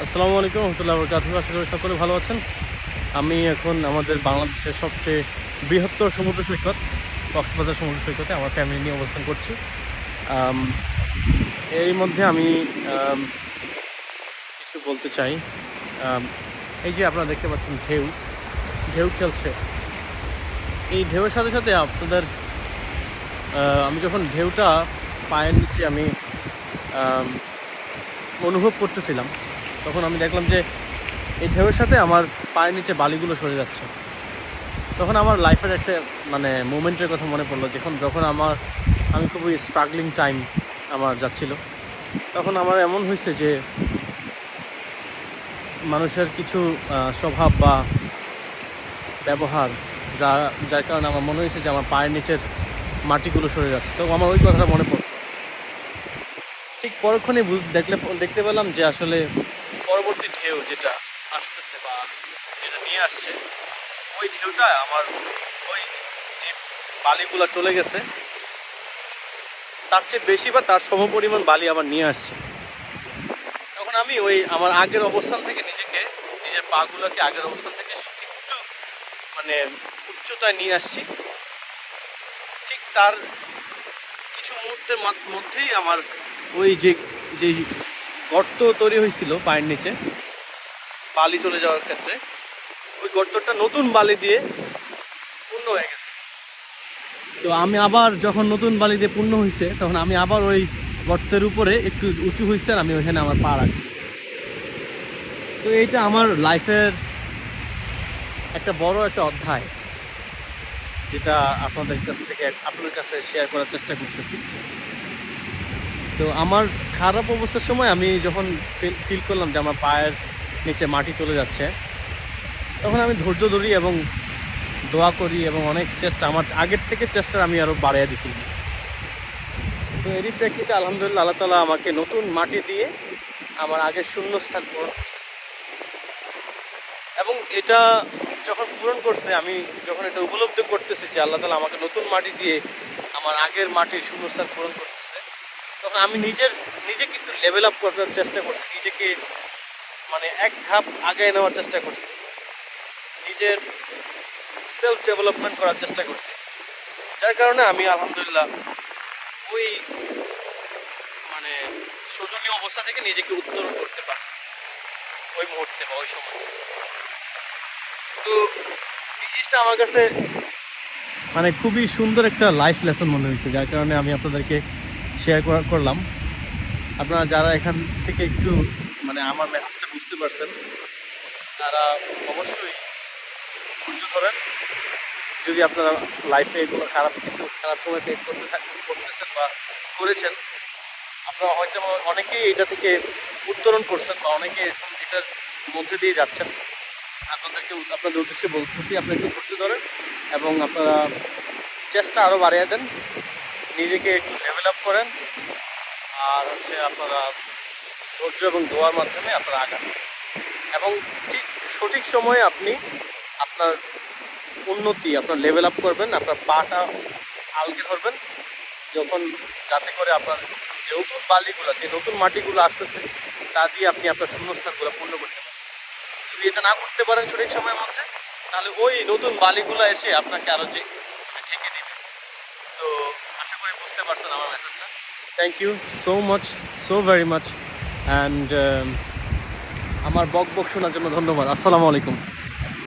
আসসালামু আলাইকুম রহমতুল্লাহ বরকাতুহু। আশা করি সকলে ভালো আছেন। আমি এখন আমাদের বাংলাদেশের সবচেয়ে বৃহত্তর সমুদ্র সৈকত কক্সবাজার সমুদ্র সৈকতে আমার ফ্যামিলি নিয়ে অবস্থান করছি। আম, এরই মধ্যে আমি কিছু বলতে চাই। এই যে আপনারা দেখতে পাচ্ছেন ঢেউ ঢেউ খেলছে। এই ঢেউয়ের সাথে সাথে আপনাদের আমি যখন ঢেউটা পায়ের নিচে আমি আম, অনুভব করতেছিলাম, তখন আমি দেখলাম যে এই ঢেউয়ের সাথে আমার পায়ের নিচে বালিগুলো সরে যাচ্ছে। তখন আমার লাইফের একটা মোমেন্টের কথা মনে পড়লো, যখন আমি খুবই স্ট্রাগলিং টাইম আমার যাচ্ছিল। তখন আমার এমন হয়েছে যে মানুষের কিছু স্বভাব বা ব্যবহার যার কারণে আমার মনে হয়েছে যে আমার পায়ের নিচের মাটিগুলো সরে যাচ্ছে। তো আমার ওই কথাটা মনে পড়ছে। ঠিক পরক্ষণেই দেখতে পেলাম যে আসলে পরবর্তী ঢেউ যেটা আসতেছে বা যেটা নিয়ে আসছে, ওই ঢেউটা আমার ওই যে বালিগুলো চলে গেছে তার চেয়ে বেশি বা তার সমপরিমাণ বালি আবার নিয়ে আসছে। তখন আমি ওই আমার আগের অবস্থান থেকে নিজের পাগুলোকে আগের অবস্থান থেকে একটু উচ্চতায় নিয়ে আসছি। ঠিক তার কিছু মুহূর্তের মধ্যেই আমার ওই যে গর্ত তৈরি হয়েছিল পায়ের নিচে বালি চলে যাওয়ার ক্ষেত্রে, ওই গর্তটা নতুন বালি দিয়ে পূর্ণ হয়ে গেছে। তো আমি আবার যখন নতুন বালি দিয়ে পূর্ণ হয়েছে, তখন আমি আবার ওই গর্তের উপরে একটু উঁচু হয়েছে আর আমি ওইখানে আমার পা রাখছি। তো এইটা আমার লাইফের একটা বড় একটা অধ্যায়, যেটা আপনার কাছে শেয়ার করার চেষ্টা করতেছি। তো আমার খারাপ অবস্থার সময় আমি যখন ফিল করলাম যে আমার পায়ের নিচে মাটি চলে যাচ্ছে, তখন আমি ধৈর্য ধরি এবং দোয়া করি এবং অনেক আমার আগের থেকে চেষ্টা আমি আরও বাড়িয়ে দিছি। তো এরই প্রেক্ষিতে আলহামদুলিল্লাহ আল্লাহ তাআলা আমাকে নতুন মাটি দিয়ে আমার আগের শূন্যস্থান পূরণ করছে। এবং এটা যখন পূরণ করছে, আমি যখন এটা উপলব্ধি করতেছি যে আল্লাহ তাআলা আমাকে নতুন মাটি দিয়ে আমার আগের মাটির শূন্যস্থান পূরণ করতেছে, তখন আমি নিজেকে একটু লেভেল আপ করার চেষ্টা করছি, নিজেকে এক ধাপ আগায় নেওয়ার চেষ্টা করছি, নিজের সেলফ ডেভেলপমেন্ট করার চেষ্টা করছি। যার কারণে আমি আলহামদুলিল্লাহ ওই শোচনীয় অবস্থা থেকে নিজেকে উত্তরণ করতে পারছি ওই মুহূর্তে বা ওই সময়। তো এই জিনিসটা আমার কাছে খুবই সুন্দর একটা লাইফ লেসন মনে হয়েছে, যার কারণে আমি আপনাদেরকে শেয়ার করলাম। আপনারা যারা এখান থেকে একটু আমার মেসেজটা বুঝতে পারছেন, তারা অবশ্যই ধৈর্য ধরেন। যদি আপনারা লাইফে কোনো খারাপ সময় ফেস করতেছেন বা করেছেন, আপনারা হয়তো অনেকেই এটা থেকে উত্তরণ করছেন বা অনেকে এখন এটার মধ্যে দিয়ে যাচ্ছেন। আপনাদের উদ্দেশ্যে বলতেছি, আপনারা একটু ধৈর্য ধরেন এবং আপনারা চেষ্টা আরও বাড়িয়ে দেন, নিজেকে একটু লেভেল আপ করেন, আর আপনারা ধৈর্য এবং দোয়ার মাধ্যমে আপনারা আগান এবং ঠিক সঠিক সময়ে আপনি আপনার আপনার লেভেল আপ করবেন, আপনার পাটা আলগে ধরবেন, যাতে করে আপনার যে নতুন মাটিগুলো আসতেছে তা দিয়ে আপনি আপনার শূন্যস্থানগুলো পূর্ণ করতে পারেন। যদি এটা না করতে পারেন সঠিক সময়ের মধ্যে, তাহলে ওই নতুন বালিগুলো এসে আপনাকে আরও ঢেকে দিবে। তো আশা করি বুঝতে পারছেন আমার মেসেজটা। Thank you so much, so very much, and আমার বক শোনার জন্য ধন্যবাদ। আসসালামু আলাইকুম।